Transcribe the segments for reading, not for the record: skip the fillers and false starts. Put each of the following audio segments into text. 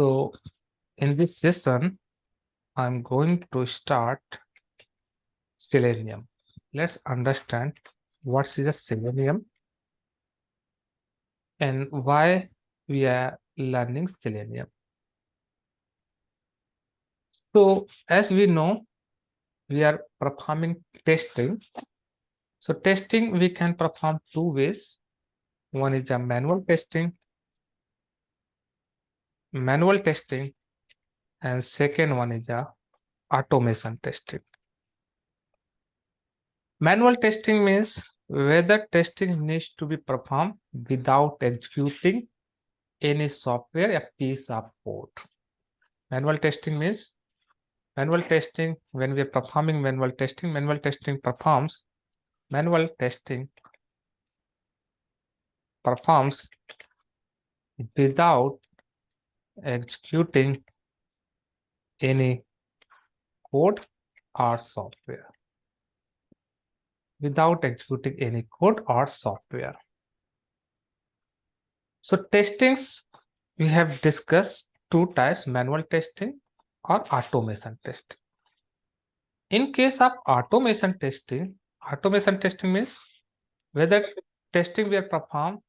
So in this session, I'm going to start Selenium. Let's understand what is a Selenium and why we are learning Selenium. So as we know, we are performing testing. So testing we can perform two ways. One is a manual testing, and second one is a automation testing. Manual testing means whether testing needs to be performed without executing any software, a piece of code. Manual testing means when we are performing manual testing performs without executing any code or software. Without executing any code or software. So testings we have discussed two types, manual testing or automation testing. In case of automation testing means whether testing will perform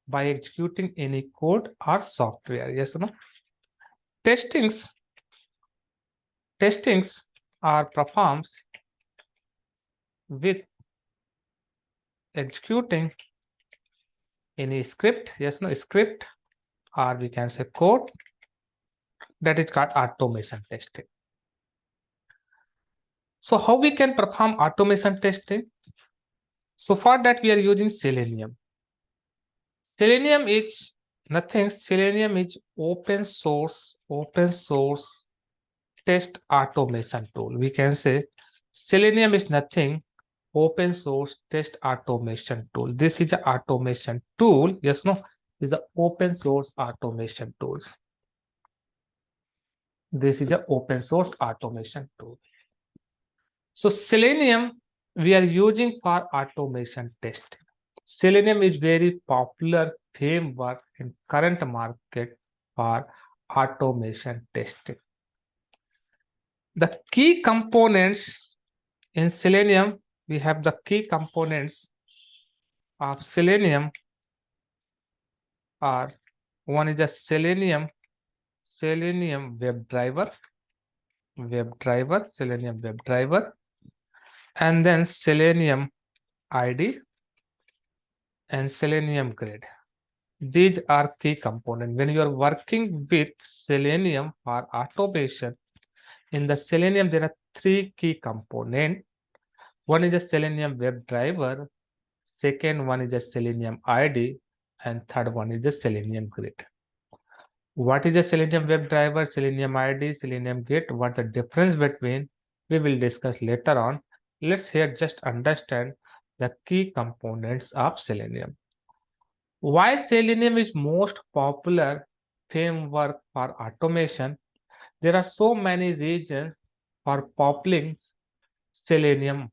by executing any code or software. Yes or no? Testings are performed with executing any script. Yes, no, script, or we can say code. That is called automation testing. So how we can perform automation testing? So for that we are using Selenium. Selenium is nothing. Selenium is open source test automation tool. We can say Selenium is nothing. Open source test automation tool. This is an automation tool. Yes, no, is the open source automation tools. This is an open source automation tool. So Selenium we are using for automation testing. Selenium is very popular framework in current market for automation testing. The key components in Selenium, we have the key components of Selenium are one is a Selenium WebDriver, Selenium WebDriver, and then Selenium ID and Selenium Grid. These are key components. When you are working with Selenium for automation, in the Selenium there are three key components. One is a Selenium WebDriver, second one is a Selenium ID, and third one is a Selenium Grid. What is a Selenium WebDriver, Selenium ID, Selenium Grid? What the difference between? We will discuss later on. Let's here just understand the key components of Selenium. Why Selenium is most popular framework for automation? There are so many reasons for popular Selenium.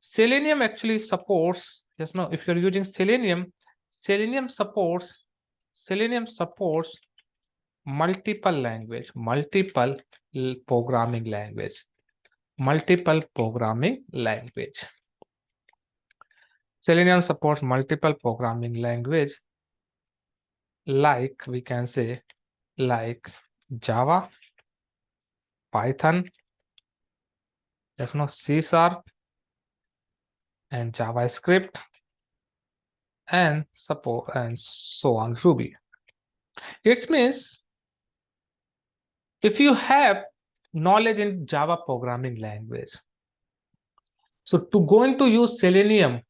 Selenium actually supports, just now, if you're using Selenium, Selenium supports multiple language, multiple programming language. Selenium supports multiple programming language, like we can say like Java, Python, there's no C# and JavaScript, and support and so on, Ruby. It means if you have knowledge in Java programming language, so to going to use Selenium,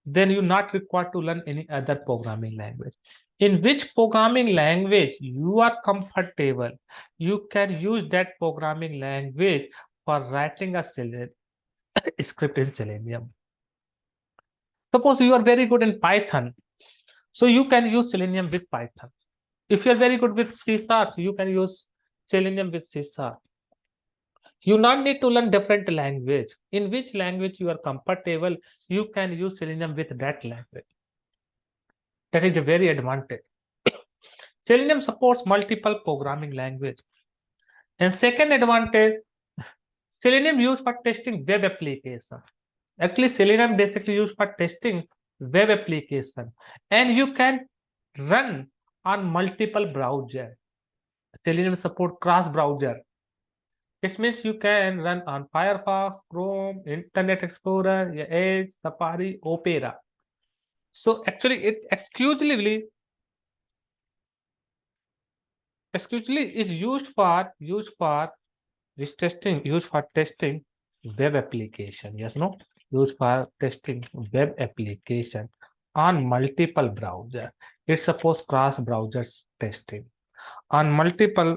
then you're not required to learn any other programming language. In which programming language you are comfortable, you can use that programming language for writing a script in Selenium. Suppose you are very good in Python, so you can use Selenium with Python. If you are very good with C#, you can use Selenium with C#. You not need to learn different language. In which language you are comfortable, you can use Selenium with that language. That is a very advantage. Selenium supports multiple programming language. And second advantage, Selenium used for testing web application. Actually, Selenium basically used for testing web application, and you can run on multiple browser. Selenium support cross browser. It means you can run on Firefox, Chrome, Internet Explorer, Edge, Safari, Opera. So actually, it exclusively is used for this testing, used for testing web application. Yes, no, used for testing web application on multiple browser. It supports cross browsers testing on multiple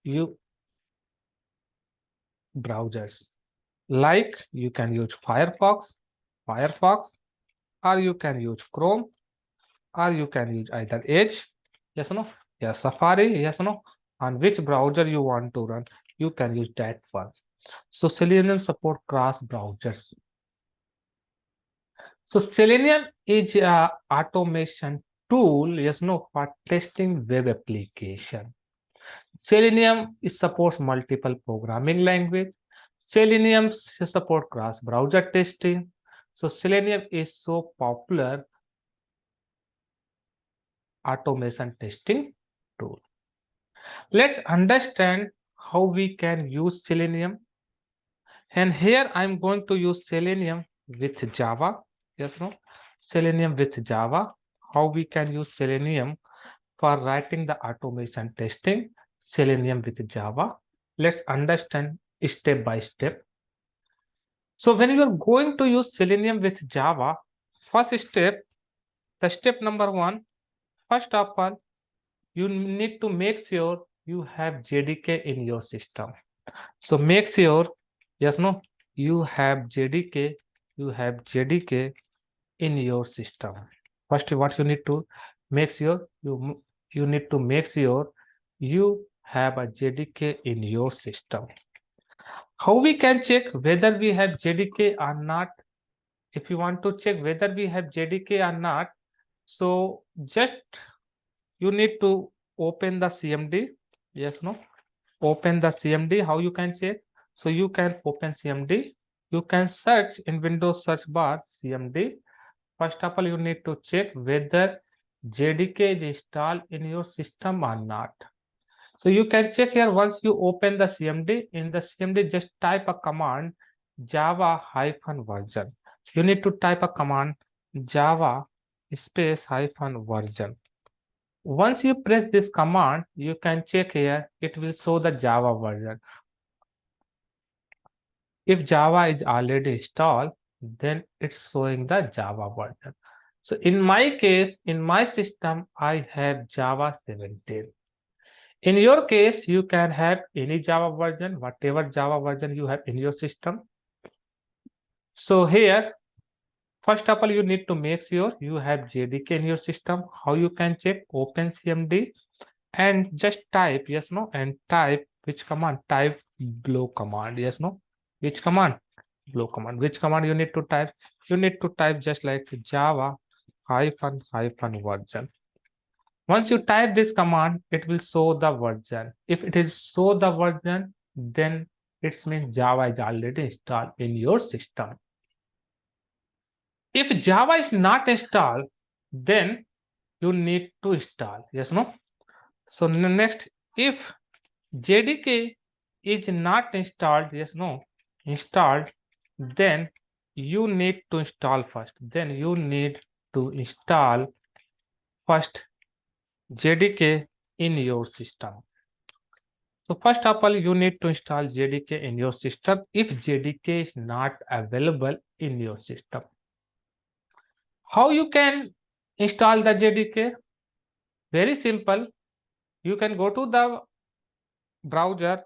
you browsers. Like you can use Firefox, or you can use Chrome, or you can use either Edge, yes or no, yes, Safari, yes or no, on which browser you want to run, you can use that one. So Selenium support cross browsers. So Selenium is a automation tool, yes no, for testing web application. Selenium supports multiple programming language. Selenium support cross browser testing. So Selenium is so popular automation testing tool. Let's understand how we can use Selenium. And here I'm going to use Selenium with Java. Yes, no? Selenium with Java. How we can use Selenium for writing the automation testing. Selenium with Java. Let's understand step by step. So when you are going to use Selenium with Java, first step, the step number one, first of all, you need to make sure you have JDK in your system. So make sure, yes, no, you have JDK in your system. First, what you need to make sure you need to make sure you have a JDK in your system. How we can check whether we have JDK or not? If you want to check whether we have JDK or not, so just you need to open the CMD. Yes, no, open the CMD. How you can check? So you can open CMD. You can search in Windows search bar CMD. First of all, you need to check whether JDK is installed in your system or not. So you can check here once you open the CMD. In the CMD, just type a command Java-version. You need to type a command Java space hyphen version. Once you press this command, you can check here, it will show the Java version. If Java is already installed, then it's showing the Java version. So in my case, in my system, I have Java 17. In your case, you can have any Java version, whatever Java version you have in your system. So here, first of all, you need to make sure you have JDK in your system. How you can check? Open CMD and just type yes, no, and type which command? Type blow command. Yes, no, which command? Blow command. Which command you need to type? You need to type just like Java hyphen version. Once you type this command, it will show the version. If it is show the version, then it means Java is already installed in your system. If Java is not installed, then you need to install. Yes, no? So next, if JDK is not installed, yes, no, installed, then you need to install first. Then you need to install first JDK in your system. So first of all, you need to install JDK in your system if JDK is not available in your system. How you can install the JDK? Very simple. You can go to the browser.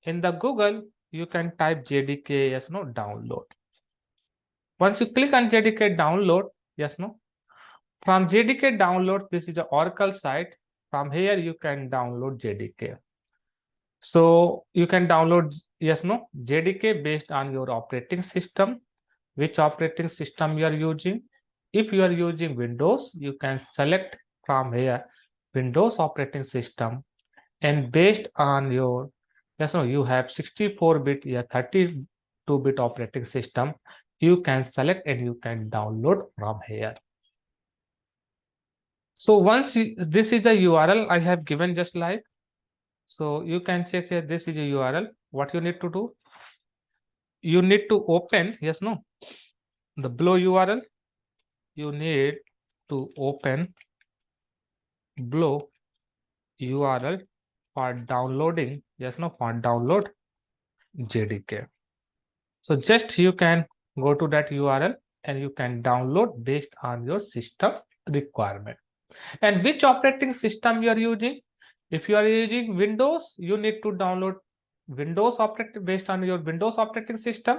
In the Google, you can type JDK, yes, no, download. Once you click on JDK download, yes, no, from JDK download, this is the Oracle site. From here, you can download JDK. So you can download, yes, no, JDK based on your operating system, which operating system you are using. If you are using Windows, you can select from here Windows operating system, and based on your, you have 64-bit, 32-bit operating system, you can select and you can download from here. So once this is the URL I have given just like, so you can check here, this is a URL. What you need to do, you need to open, the below URL, you need to open below URL for downloading, for download JDK. So just you can go to that URL and you can download based on your system requirement. And which operating system you are using? If you are using Windows, you need to download Windows operating based on your Windows operating system.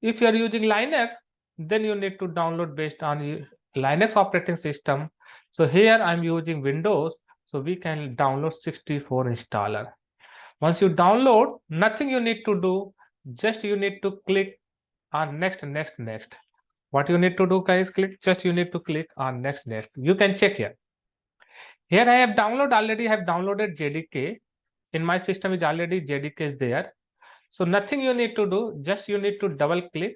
If you are using Linux, then you need to download based on Linux operating system. So here I'm using Windows, so we can download 64 installer. Once you download, nothing you need to do, just you need to click on next. What you need to do, guys, you need to click on next. You can check here. Here I have already have downloaded JDK. In my system is already JDK is there. So nothing you need to do, just you need to double click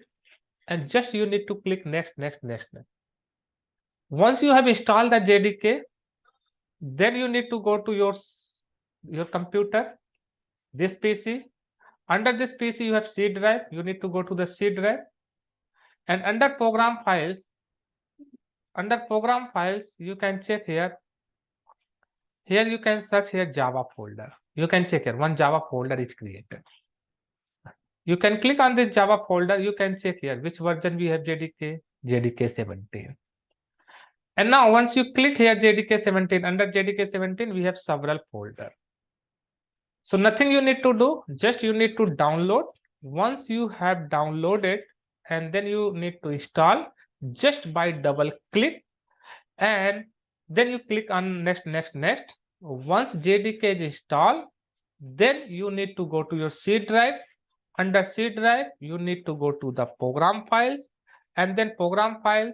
and just you need to click next. Once you have installed the JDK, then you need to go to your computer, this PC. Under this PC you have C drive, you need to go to the C drive, and under program files, you can check here. Here you can search here Java folder. You can check here, one Java folder is created. You can click on this Java folder. You can check here which version we have JDK, JDK 17. And now once you click here JDK 17, under JDK 17, we have several folders. So nothing you need to do, just you need to download. Once you have downloaded, and then you need to install just by double click, and then you click on next. Once JDK is installed, then you need to go to your C drive. Under C drive, you need to go to the program files, and then program files.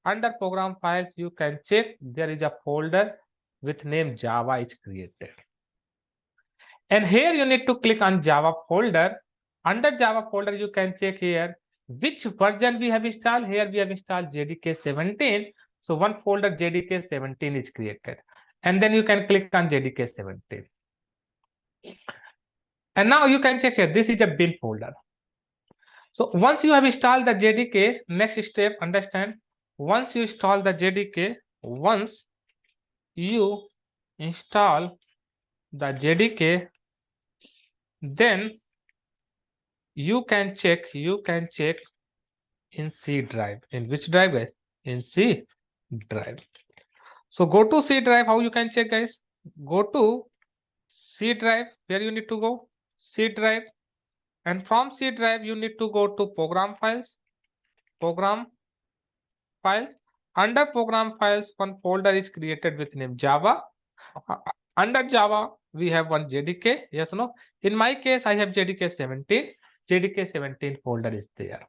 Under program files, you can check there is a folder with name Java is created. And here you need to click on Java folder. Under Java folder, you can check here which version we have installed. Here we have installed JDK 17. So one folder JDK 17 is created. And then you can click on JDK 17. And now you can check here, this is a bin folder. So once you have installed the JDK, next step, understand, once you install the JDK, then you can check in C drive. In which drive, guys? In C drive. So go to C drive. How you can check, guys? Go to C drive. Where you need to go? C drive. And from C drive, you need to go to program files. Under program files, one folder is created with name Java. Under Java, we have one JDK. Yes or no? In my case, I have JDK 17. JDK 17 folder is there.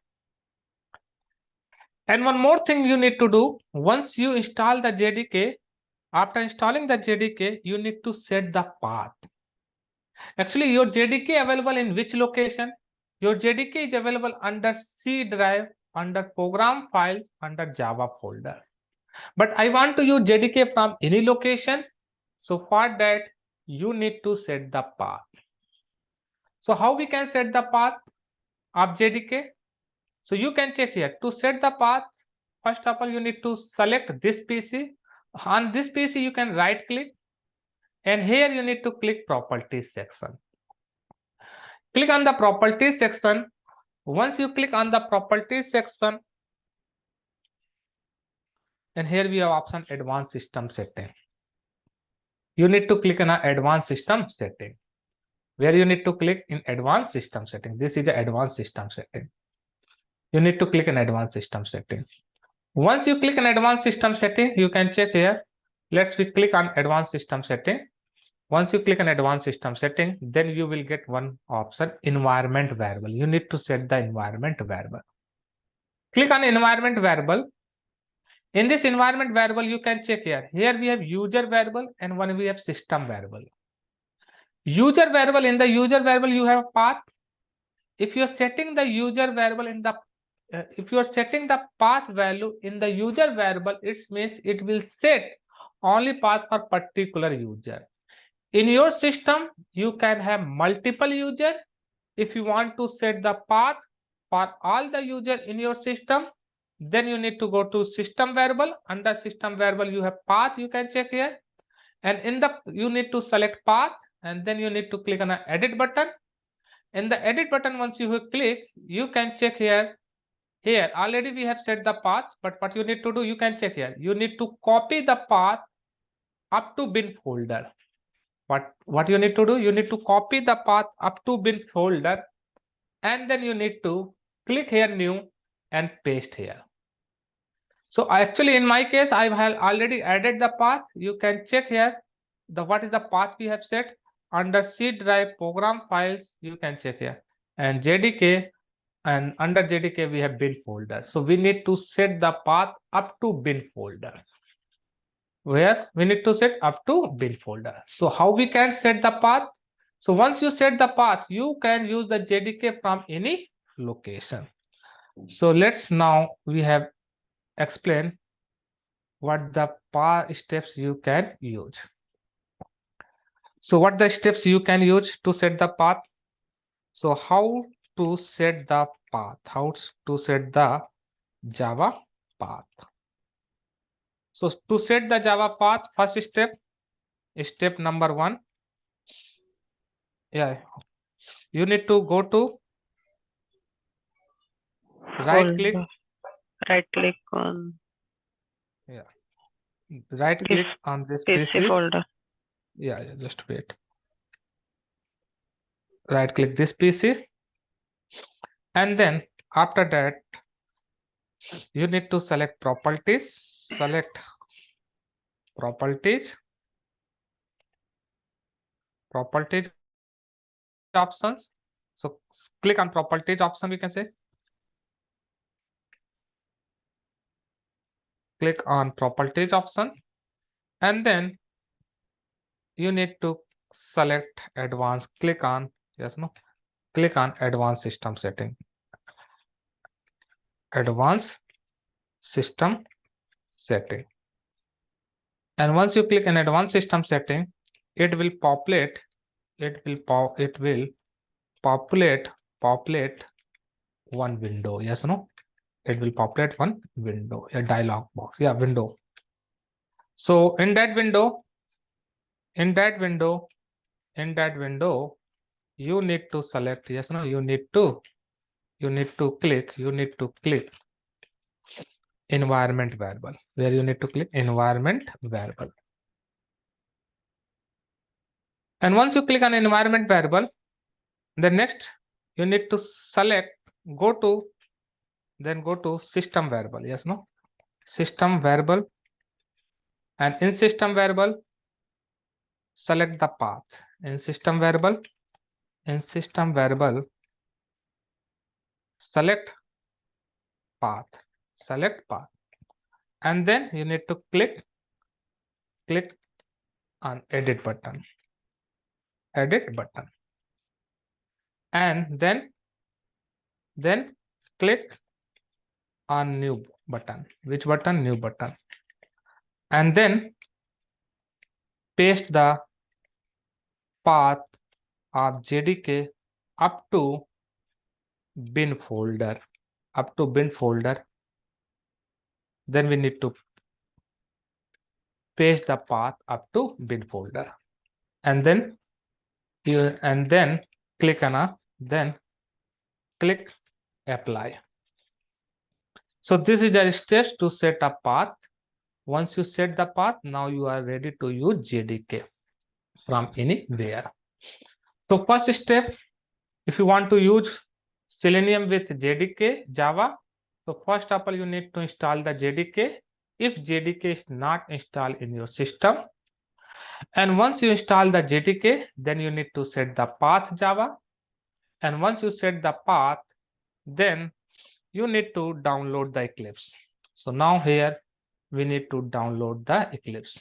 And one more thing you need to do, once you install the JDK, after installing the JDK, you need to set the path. Actually, your JDK available in which location? Your JDK is available under C drive, under program files, under Java folder. But I want to use JDK from any location. So for that, you need to set the path. So how we can set the path of JDK? So you can check here to set the path. First of all, you need to select this PC. On this PC, you can right click, and here you need to click properties section. Click on the properties section. Once you click on the properties section, and here we have option advanced system setting. You need to click on advanced system setting. Where you need to click in advanced system setting. This is the advanced system setting. You need to click in advanced system setting. Once you click on advanced system setting, you can check here. Let's click on advanced system setting. Once you click on advanced system setting, then you will get one option, environment variable. You need to set the environment variable. Click on environment variable. In this environment variable, you can check here. Here we have user variable and one we have system variable. User variable, in the user variable, you have a path. If you are setting the user variable in the if you are setting the path value in the user variable, it means it will set only path for particular user. In your system, you can have multiple users. If you want to set the path for all the users in your system, then you need to go to system variable. Under system variable, you have path, you can check here. And in the, you need to select path and then you need to click on the edit button. In the edit button, once you click, you can check here. Here already we have set the path, but what you need to do, you can check here. You need to copy the path up to bin folder. What you need to do, you need to copy the path up to bin folder and then you need to click here new and paste here. So actually in my case, I have already added the path. You can check here what is the path we have set. Under C drive program files, you can check here, and JDK, and under JDK we have bin folder. So we need to set the path up to bin folder. Where we need to set up to bin folder. So how we can set the path? So once you set the path, you can use the JDK from any location. So let's now we have explained what the path steps you can use. So what the steps you can use to set the path? So how to set the path? How to set the Java path? So to set the Java path, first step number 1. Yeah, you need to go to right click on right click on this PC folder. Yeah, just wait. Right click this PC and then after that you need to select properties. Select properties options. So click on properties option, we can say. Click on properties option and then you need to select advanced. Click on click on advanced system setting. Advanced system setting. And once you click on advanced system setting, it will populate one window. Yes, no? It will populate one window, a dialog box. Yeah, window. So in that window, you need to select, yes, no, you need to click environment variable, where you need to click environment variable. And once you click on environment variable, the next you need to select, go to system variable. Yes, no? System variable. And in system variable, select the path. In system variable, select path. And then you need to click on edit button. And then click on new button. Which button? New button. And then paste the path of JDK up to bin folder. Then we need to paste the path up to bin folder. And then click on click apply. So this is the steps to set a path. Once you set the path, now you are ready to use JDK from anywhere. So first step, if you want to use Selenium with JDK Java, so first of all you need to install the JDK. If JDK is not installed in your system, and once you install the JDK, then you need to set the path Java. And once you set the path, then you need to download the Eclipse. So now here we need to download the Eclipse.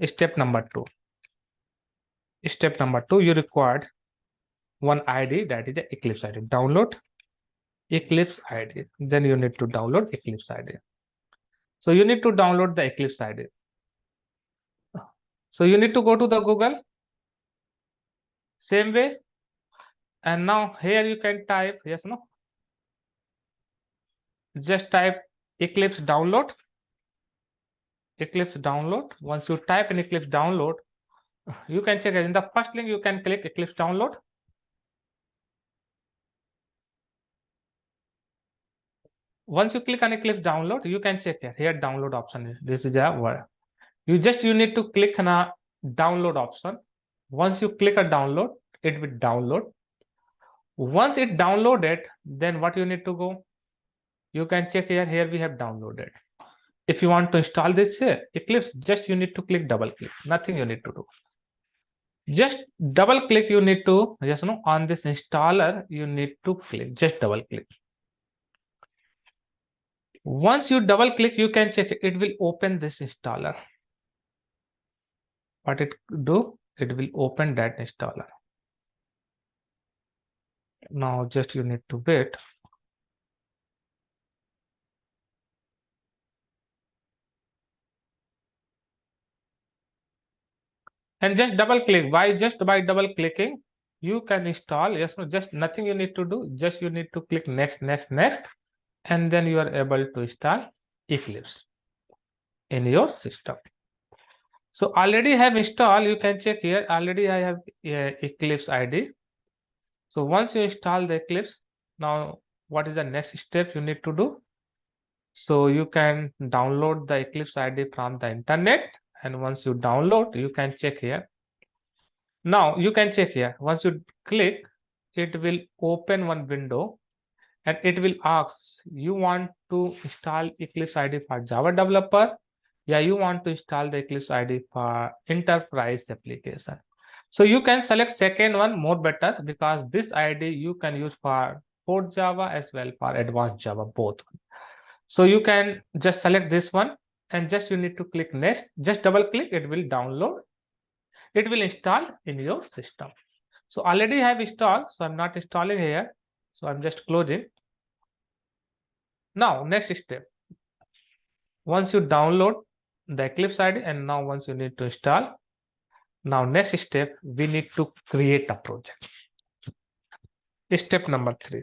Step number 2. Step number 2, you required one ID, that is the Eclipse ID. Download Eclipse ID. Then you need to download Eclipse ID. So you need to download the Eclipse ID. So you need to go to the Google, same way. And now here you can type, yes, no? Just type Eclipse download. Eclipse download. Once you type in Eclipse download, you can check it. In the first link, you can click Eclipse download. Once you click on Eclipse download, you can check here. Here download option is. This is a word. You need to click on a download option. Once you click a download, it will download. Once it downloaded, then what you need to go? You can check here. Here we have downloaded. If you want to install this Eclipse, just you need to click double click. Nothing you need to do. Just double click. You need to on this installer. You need to click. Just double click. Once you double click, you can check it will open this installer. What it do? It will open that installer. Now just you need to wait. And just double click. Why? Just by double clicking, you can install. Yes, no, just nothing you need to do. Just you need to click next, next, next, and then you are able to install Eclipse in your system. So already have installed. You can check here. Already I have Eclipse ID. So once you install the Eclipse, now what is the next step you need to do? So you can download the Eclipse ID from the internet, and once you download, you can check here. Now you can check here. Once you click, it will open one window, and it will ask you want to install Eclipse ID for Java developer. Yeah, you want to install the Eclipse ID for enterprise application. So you can select second one, more better, because this ID you can use for core Java as well for advanced Java, both. So you can just select this one, and just you need to click next. Just double click, it will download. It will install in your system. So already I have installed, so I'm not installing here. So I'm just closing. Now next step. Once you download the Eclipse ID, and now once you need to install. Now next step, we need to create a project. Step number 3.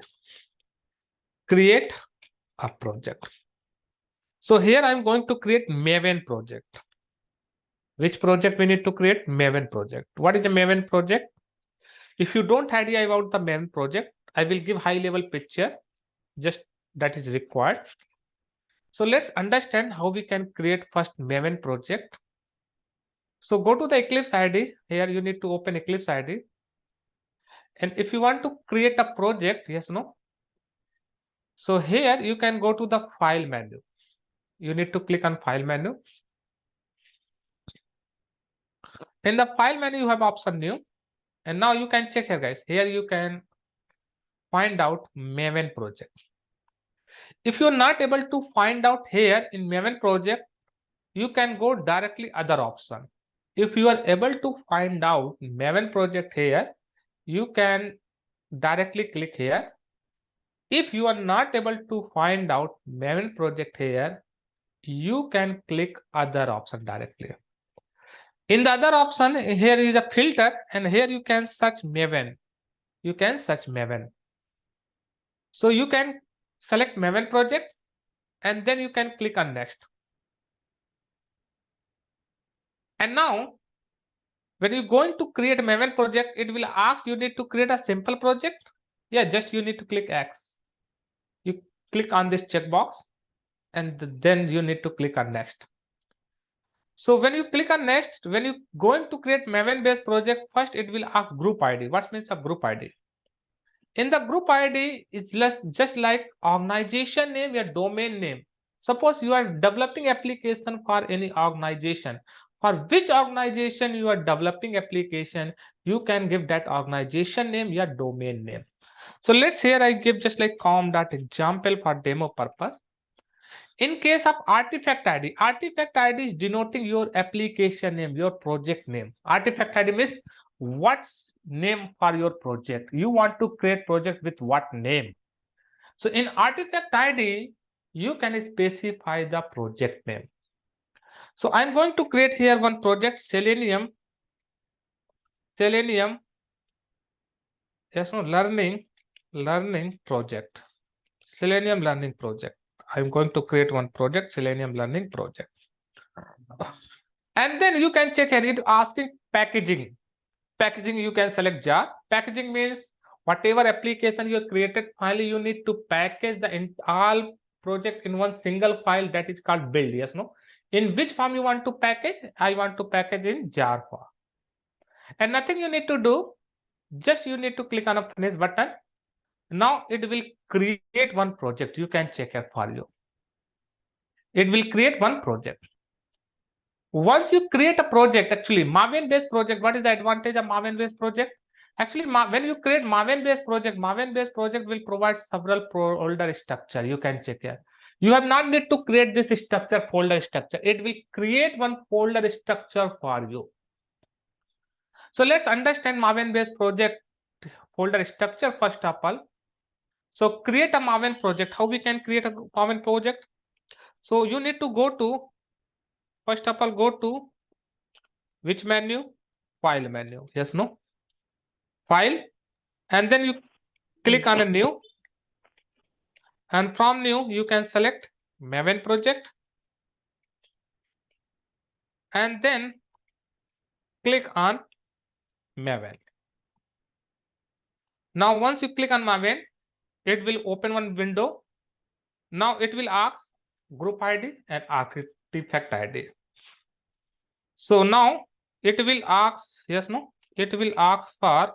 Create a project. So here I'm going to create Maven project. Which project we need to create? Maven project. What is a Maven project? If you don't idea about the Maven project, I will give high level picture, just that is required. So let's understand how we can create first Maven project. So go to the Eclipse ID. Here you need to open Eclipse ID. And if you want to create a project, yes, no. So here you can go to the file menu. You need to click on file menu. In the file menu, you have option new. And now you can check here, guys. Here you can find out Maven project. If you're not able to find out here in Maven project, you can go directly other option. If you are able to find out Maven project here, you can directly click here. If you are not able to find out Maven project here, you can click other option directly. In the other option, here is a filter, and here you can search Maven. You can search Maven. So you can select Maven project, and then you can click on next. And now, when you're going to create a Maven project, it will ask you need to create a simple project. Yeah, just you need to click X. You click on this checkbox, and then you need to click on next. So when you click on next, when you're going to create Maven based project, first it will ask group ID. What means a group ID? In the group ID, it's just like organization name or domain name. Suppose you are developing application for any organization. For which organization you are developing application, you can give that organization name or domain name. So let's here I give just like com.example for demo purpose. In case of artifact ID is denoting your application name, your project name. Artifact ID means what's name for your project. You want to create project with what name. So in artifact ID, you can specify the project name. So I'm going to create here one project, Selenium, yes, no, learning project, Selenium learning project. I'm going to create one project, Selenium learning project. And then you can check here, it asking packaging. Packaging, you can select jar. Packaging means whatever application you created, finally you need to package the all project in one single file, that is called build. Yes, no? In which form you want to package? I want to package in jar form. And nothing you need to do, just you need to click on a finish button. Now it will create one project. You can check it for you. It will create one project. Once you create a project, actually Maven based project, what is the advantage of Maven based project? Actually, when you create Maven based project will provide several folder structure. You can check here. You have not need to create this structure, folder structure. It will create one folder structure for you. So let's understand Maven based project folder structure first of all. So create a Maven project. How we can create a Maven project? So you need to go to, first of all, go to which menu? File menu. Yes, no? File. And then you click on a new. And from new, you can select Maven project. And then click on Maven. Now, once you click on Maven, it will open one window. Now it will ask group ID and artifact ID. So now it will ask, yes, no? It will ask for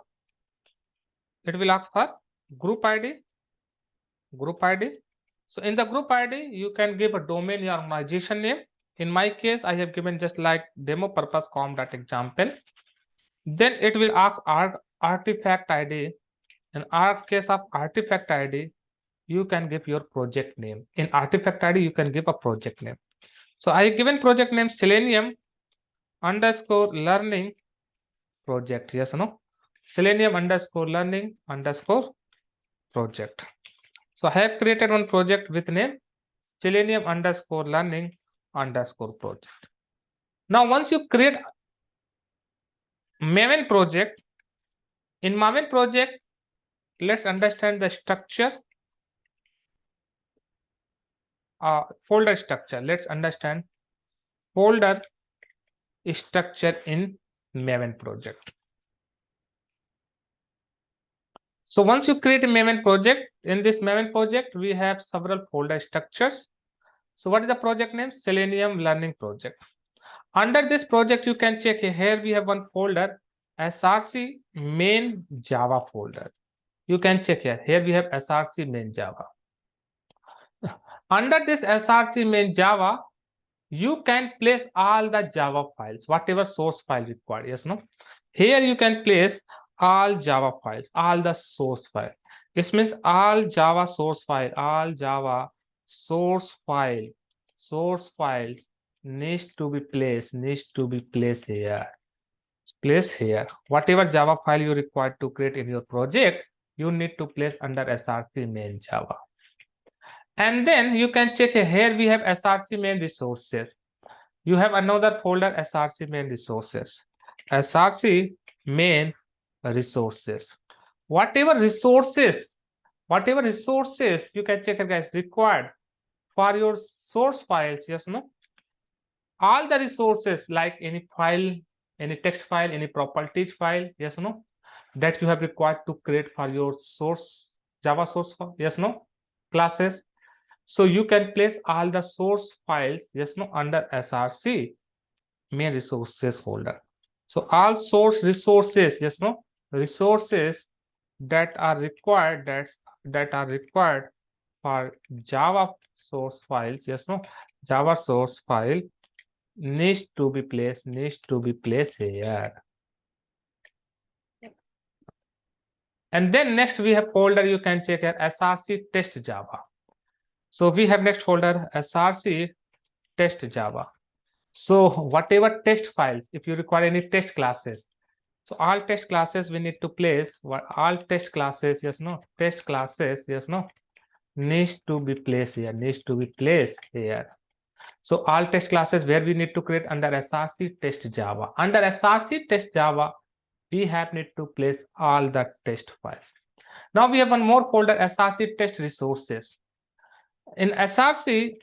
group ID. So in the group ID, you can give a domain, your organization name. In my case, I have given just like demo purpose com.example. Then it will ask artifact ID. In our case of artifact ID, you can give your project name. In artifact ID, you can give a project name. So I have given project name Selenium underscore learning project. Yes, no? Selenium underscore learning underscore project. So I have created one project with name Selenium underscore learning underscore project. Now, once you create Maven project, in Maven project, let's understand the structure, folder structure. Let's understand folder structure in Maven project. So once you create a Maven project, in this Maven project, we have several folder structures. So what is the project name? Selenium learning project. Under this project, you can check here we have one folder, src main Java folder. You can check here. Here we have src main Java. Under this src main Java, you can place all the Java files, whatever source file required. Yes, no? Here you can place all Java files, all the source file. This means all Java source file, all Java source files needs to be placed here. Place here. Whatever Java file you require to create in your project, you need to place under src main Java. And then you can check here we have src main resources. You have another folder src main resources. Src main resources. Whatever resources you can check here, guys, required for your source files. Yes, no? All the resources like any file, any text file, any properties file. Yes, no? That you have required to create for your source Java source file. Yes, no? Classes. So you can place all the source files, yes, no, under src main resources folder. So all source resources, yes, no, resources that are required, that are required for Java source files, yes, no, Java source file needs to be placed here. And then next we have folder, you can check here src test Java. So we have next folder src test Java. So whatever test files, if you require any test classes, so all test classes we need to place what all test classes, yes, no, test classes, yes, no, needs to be placed here, needs to be placed here. So all test classes where we need to create under src test Java. Under src test Java, we have need to place all the test files. Now we have one more folder src test resources. In src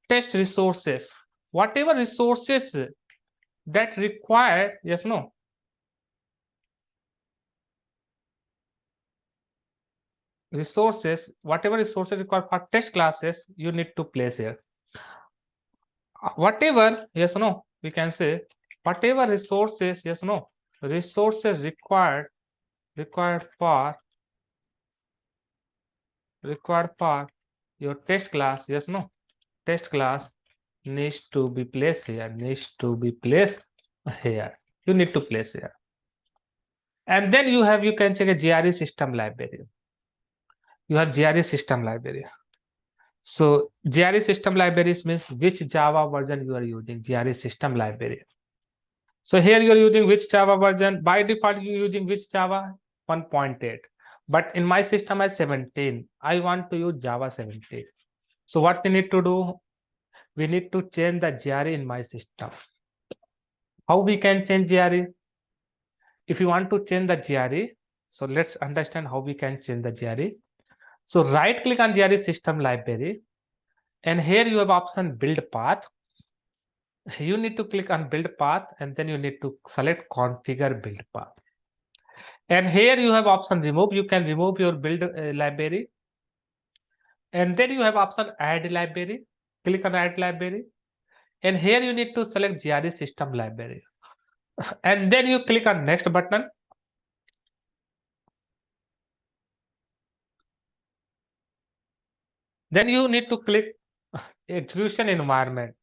test resources, whatever resources that require, yes, no, resources, whatever resources required for test classes, you need to place here. Whatever, yes, no, we can say whatever resources, yes, no, resources required for your test class, yes, no, test class needs to be placed here, needs to be placed here. You need to place here. And then you can check a GRE system library. You have GRE system library. So GRE system libraries means which Java version you are using, GRE system library. So here you are using which Java version? By default, you are using which Java? 1.8. But in my system is 17. I want to use Java 17. So what we need to do? We need to change the GRE in my system. How we can change GRE? If you want to change the GRE, so let's understand how we can change the GRE. So right click on GRE system library, and here you have option build path. You need to click on build path, and then you need to select configure build path. And here you have option remove. You can remove your build library. And then you have option add library. Click on add library. And here you need to select GRE system library. And then you click on next button. Then you need to click execution environment.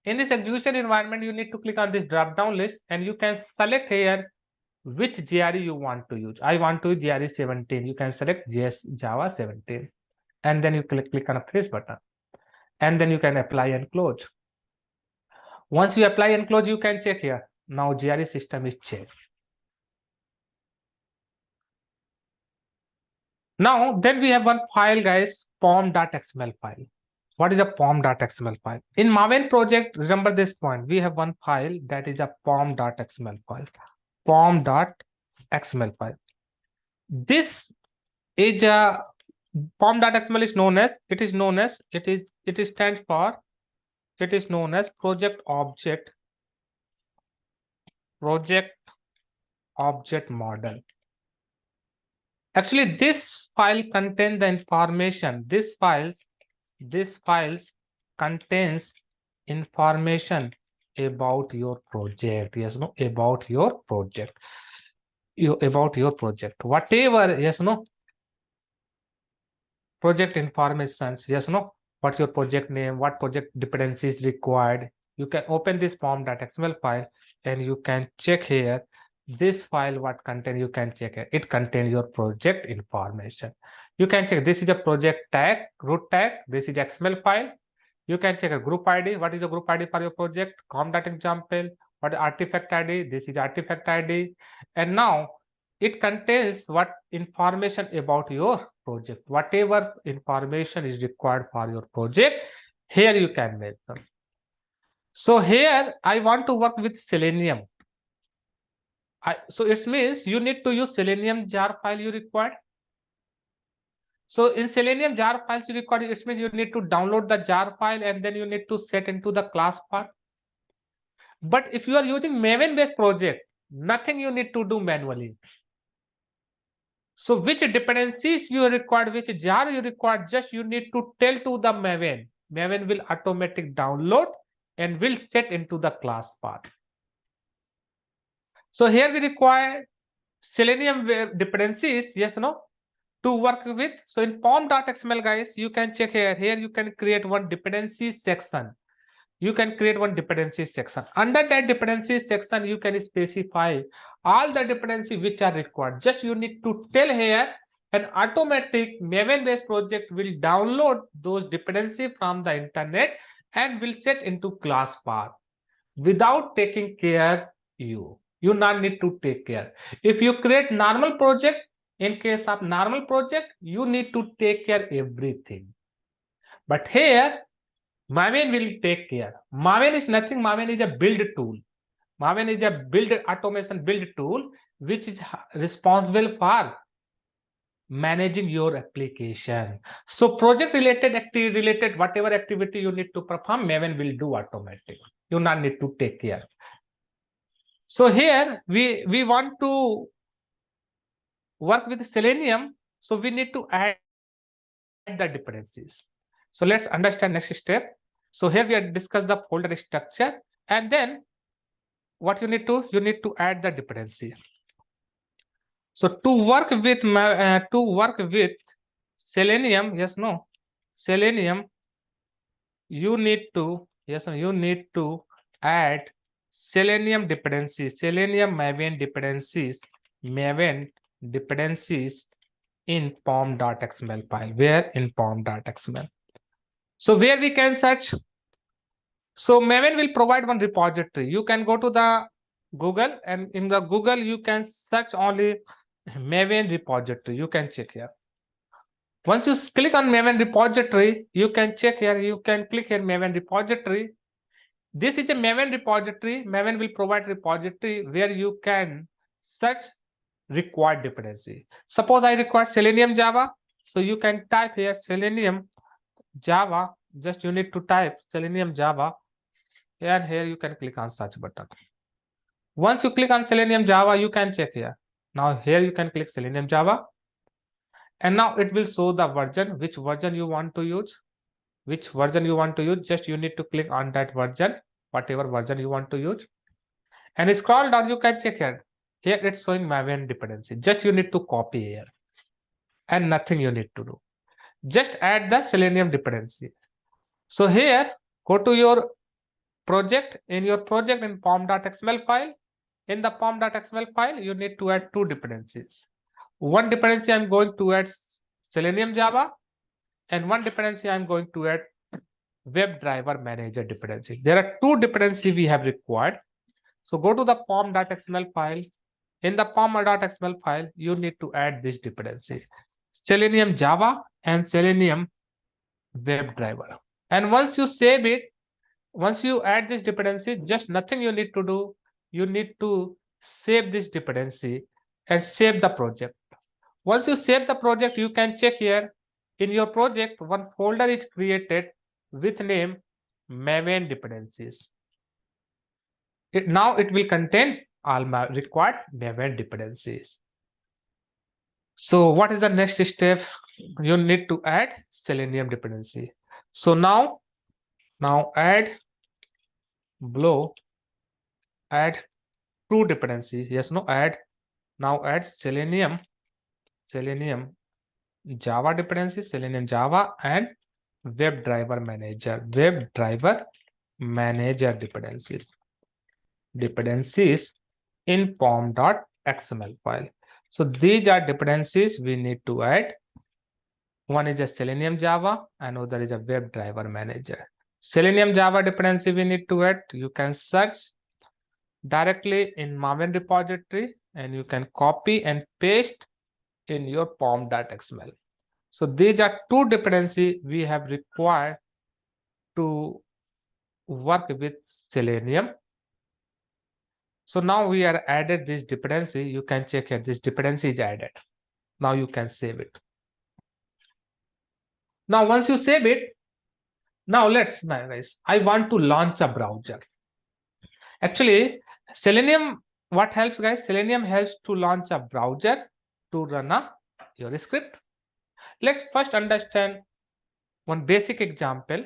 In this execution environment, you need to click on this drop down list, and you can select here which GRE you want to use. I want to use GRE 17. You can select Java 17. And then you click on a finish button. And then you can apply and close. Once you apply and close, you can check here. Now GRE system is checked. Now, then we have one file, guys, pom.xml file. What is a pom.xml file? In Maven project, remember this point, we have one file that is a pom.xml file. Pom.xml file. This is a pom.xml is known as, it is known as project object model. Actually, this file contains the information. This files contains information about your project. Yes, no, about your project. About your project. Whatever, yes, no, project information, yes, no, what's your project name, what project dependencies required. You can open this pom.xml file and you can check here this file what content. You can check it. It contains your project information. You can check this is a project tag, root tag. This is XML file. You can check a group ID. What is the group ID for your project? com.example. What is artifact ID? This is artifact ID. And now it contains what information about your project. Whatever information is required for your project, here you can mention. So here I want to work with Selenium. So it means you need to use Selenium jar file you required. So in Selenium jar files you require, it means you need to download the jar file and then you need to set into the class path. But if you are using Maven based project, nothing you need to do manually. So which dependencies you require, which jar you require, just you need to tell to the Maven. Maven will automatic download and will set into the class path. So here we require Selenium dependencies, yes, no, to work with. So in pom.xml, guys, you can check here. Here you can create one dependency section. You can create one dependency section. Under that dependency section, you can specify all the dependency which are required. Just you need to tell here An automatic Maven-based project will download those dependencies from the internet and will set into class path without taking care you. You not need to take care. If you create normal project, in case of normal project, you need to take care everything. But here, Maven will take care. Maven is nothing. Maven is a build tool. Maven is a build automation build tool, which is responsible for managing your application. So project related activity related whatever activity you need to perform, Maven will do automatic. You not need to take care. So here we want to work with Selenium. So we need to add the dependencies. So let's understand next step. So here we have discussed the folder structure, and then what you need to add the dependencies. So to work with Selenium, yes, no, Selenium, you need to add Selenium dependencies, Selenium Maven dependencies in pom.xml file. Where? In pom.xml. So where we can search? So Maven will provide one repository. You can go to the Google, and in the Google you can search only Maven repository. You can check here. Once you click on Maven repository, you can check here. You can click here Maven repository. This is a Maven repository. Maven will provide repository where you can search required dependency. Suppose I require Selenium Java. So you can type here Selenium Java. Just you need to type Selenium Java. And here you can click on search button. Once you click on Selenium Java, you can check here. Now here you can click Selenium Java. And now it will show the version, which version you want to use. Just you need to click on that version, whatever version you want to use. And scroll down, you can check here. Here it's showing Maven dependency. Just you need to copy here. And nothing you need to do. Just add the Selenium dependency. So here, go to your project. In your project in pom.xml file. In the pom.xml file, you need to add two dependencies. One dependency I'm going to add Selenium Java, and one dependency I'm going to add WebDriver Manager dependency. There are two dependencies we have required. So go to the pom.xml file. In the pom.xml file, you need to add this dependency, Selenium Java and Selenium WebDriver. And once you save it, once you add this dependency, just nothing you need to do. You need to save this dependency and save the project. Once you save the project, you can check here. In your project, one folder is created with name Maven dependencies. Now it will contain all my required Maven dependencies. So what is the next step? You need to add Selenium dependency. So now add two dependencies. Yes, no, add Selenium Java dependency, Selenium Java, and WebDriver Manager dependencies in pom.xml file. So these are dependencies we need to add. One is a Selenium Java, and other is a WebDriver Manager. Selenium Java dependency we need to add. You can search directly in Maven repository, and you can copy and paste in your pom.xml. So these are two dependencies we have required to work with Selenium. So now we are added this dependency. You can check here, this dependency is added. Now you can save it. Now once you save it, now guys, I want to launch a browser. Actually, Selenium, what helps guys? Selenium helps to launch a browser to run your script. Let's first understand one basic example.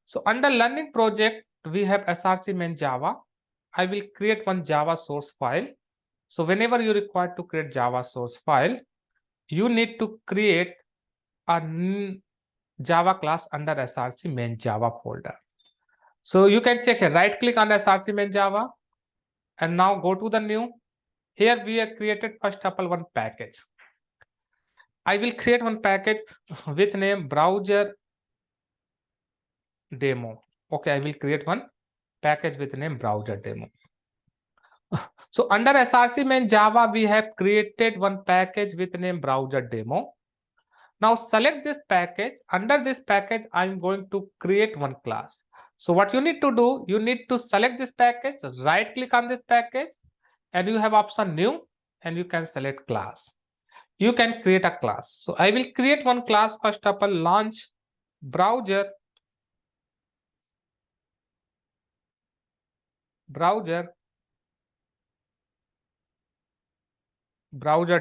So under learning project, we have src main Java. I will create one Java source file. So whenever you require to create Java source file, you need to create a Java class under src main Java folder. So you can check here, right click on src main Java, and now go to the new. Here we have created first of all one package. I will create one package with name browser demo. Okay, I will create one package with name browser demo. So under src main Java, we have created one package with name browser demo. Now select this package. Under this package, I'm going to create one class. So what you need to do, you need to select this package, right click on this package, and you have option new, and you can select class. You can create a class. So I will create one class. First of all, launch browser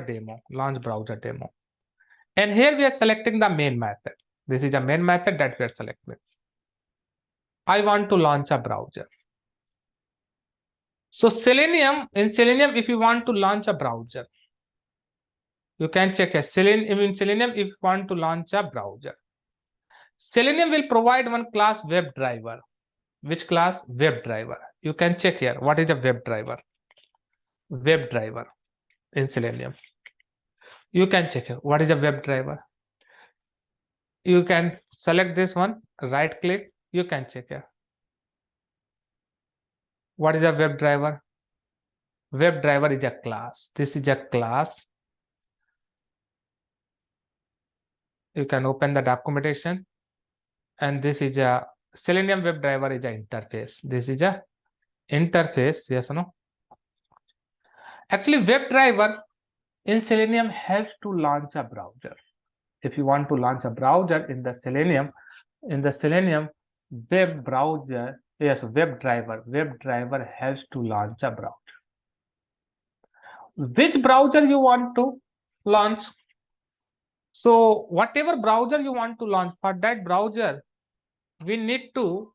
demo, launch browser demo. And here we are selecting the main method. This is a main method that we are selecting. I want to launch a browser. So in Selenium, if you want to launch a browser, you can check here. In Selenium, if you want to launch a browser, Selenium will provide one class WebDriver. Which class? WebDriver. You can check here. What is a WebDriver? WebDriver in Selenium. You can check here. What is a WebDriver? You can select this one, right click. You can check here. What is a WebDriver? WebDriver is a class. This is a class. You can open the documentation, and this is a Selenium WebDriver is an interface. This is a interface. Yes or no? Actually, WebDriver in Selenium helps to launch a browser. If you want to launch a browser in the Selenium web browser, yes, WebDriver helps to launch a browser. Which browser you want to launch? So whatever browser you want to launch, for that browser, we need to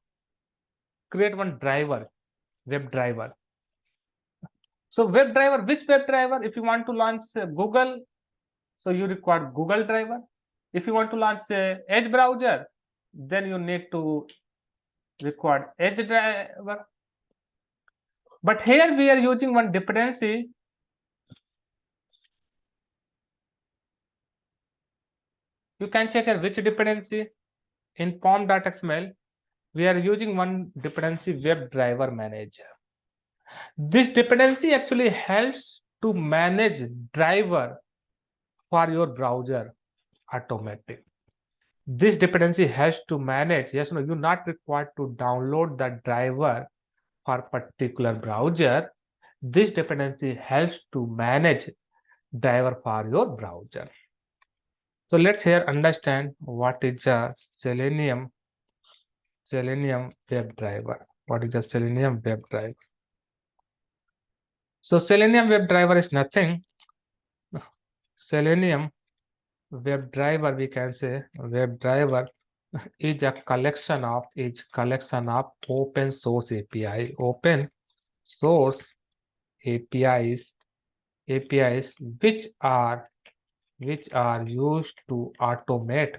create one driver, WebDriver. So WebDriver, which WebDriver? If you want to launch Google, so you require Google driver. If you want to launch Edge browser, then you need to require Edge driver. But here we are using one dependency. You can check here which dependency. In pom.xml, we are using one dependency, WebDriver manager. This dependency actually helps to manage driver for your browser automatic. This dependency has to manage, yes, no, you're not required to download the driver for particular browser. This dependency helps to manage driver for your browser. So let's here understand what is a Selenium WebDriver. What is a Selenium WebDriver? So Selenium WebDriver is nothing. Selenium WebDriver, we can say WebDriver is a collection of open source API, open source APIs which are used to automate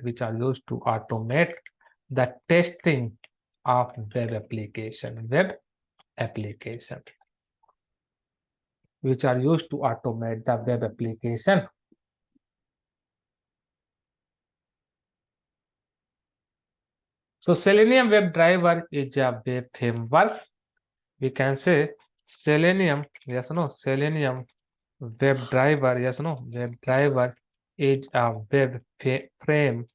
the testing of web application, which are used to automate the web application. So Selenium WebDriver is a web framework. We can say Selenium, yes or no? Selenium WebDriver, yes or no? WebDriver is a web frame,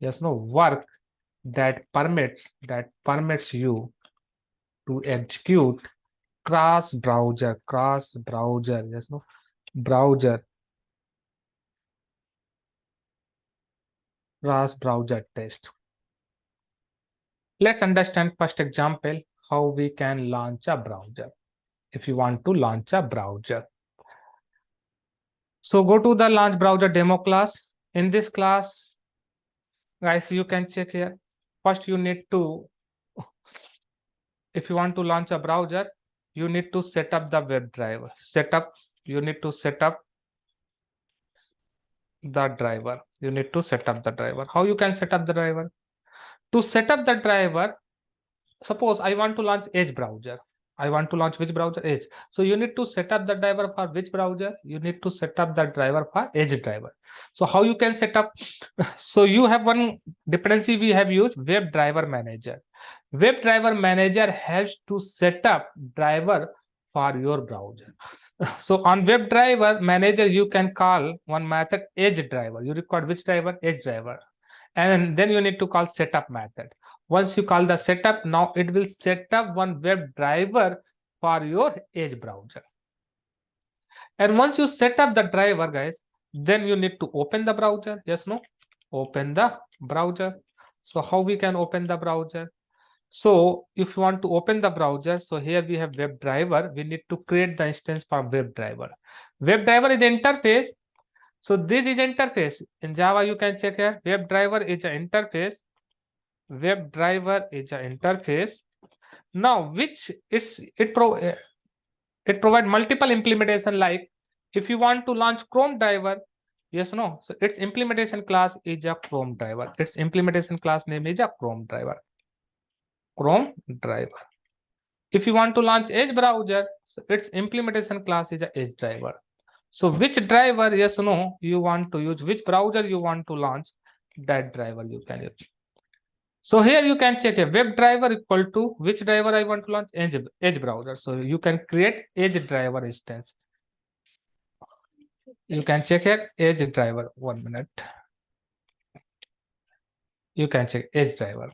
yes or no? Work that permits you to execute cross browser, yes no? Browser, cross browser test. Let's understand first example how we can launch a browser. If you want to launch a browser, so go to the launch browser demo class. In this class, guys, you can check here. First, you need to, if you want to launch a browser, you need to set up the WebDriver. You need to set up the driver. You need to set up the driver. How you can set up the driver? To set up the driver, suppose I want to launch Edge browser. I want to launch which browser? Edge. So you need to set up the driver for which browser? You need to set up the driver for Edge driver. So how you can set up? So you have one dependency we have used, WebDriver Manager. WebDriver Manager helps to set up driver for your browser. So on WebDriver Manager, you can call one method Edge driver. You record which driver? Edge driver. And then you need to call setup method. Once you call the setup, now it will set up one web driver for your Edge browser. And once you set up the driver, guys, then you need to open the browser. Yes, no? Open the browser. So how we can open the browser? So if you want to open the browser, so here we have WebDriver. We need to create the instance for WebDriver. WebDriver is the interface. So this is interface. In Java, you can check here. WebDriver is an interface. WebDriver is an interface. Now, which is it provide multiple implementation. Like if you want to launch Chrome driver, yes, no. So its implementation class is a Chrome driver. Its implementation class name is a Chrome driver. Chrome driver. If you want to launch Edge browser, so its implementation class is a Edge driver. So which driver, yes, no, you want to use, which browser you want to launch, that driver you can use. So here you can check a web driver equal to which driver I want to launch, Edge browser. So you can create Edge driver instance. You can check here Edge driver. 1 minute. You can check Edge driver.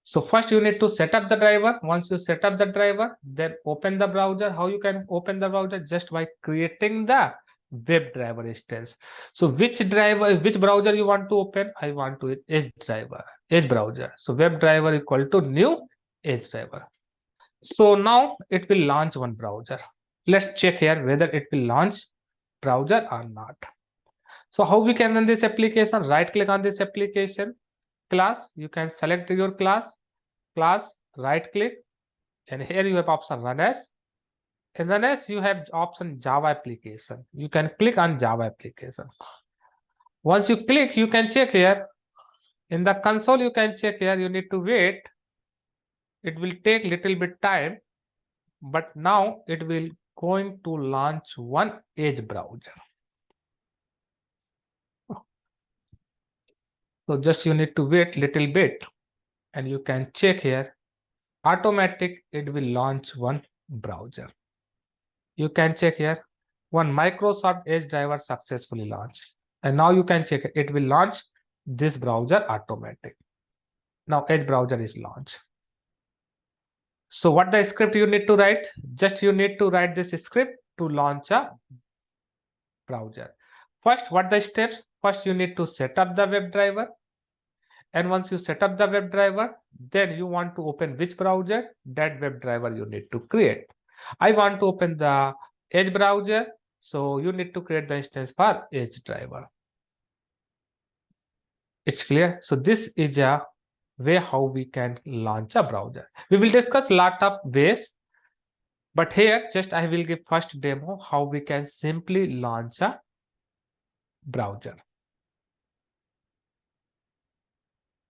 So first you need to set up the driver. Once you set up the driver, then open the browser. How you can open the browser? Just by creating the web driver instance. So which browser you want to open? I want to Edge driver, Edge browser. So web driver equal to new Edge driver. So now it will launch one browser. Let's check here whether it will launch browser or not. So how we can run this application? Right click on this application, class. You can select your class, right click, and here you have option run as. In run as you have option Java application. You can click on Java application. Once you click, you can check here. In the console, you can check here. You need to wait. It will take little bit time, but now it will going to launch one Edge browser. So just you need to wait little bit, and you can check here. Automatic, it will launch one browser. You can check here. One Microsoft Edge driver successfully launched. And now you can check it will launch this browser automatic. Now Edge browser is launched. So what the script you need to write? Just you need to write this script to launch a browser. First, what the steps? First, you need to set up the web driver. And once you set up the web driver, then you want to open which browser? That web driver you need to create. I want to open the Edge browser. So you need to create the instance for Edge driver. It's clear. So this is a way how we can launch a browser. We will discuss lot of ways, but here just I will give first demo how we can simply launch a browser.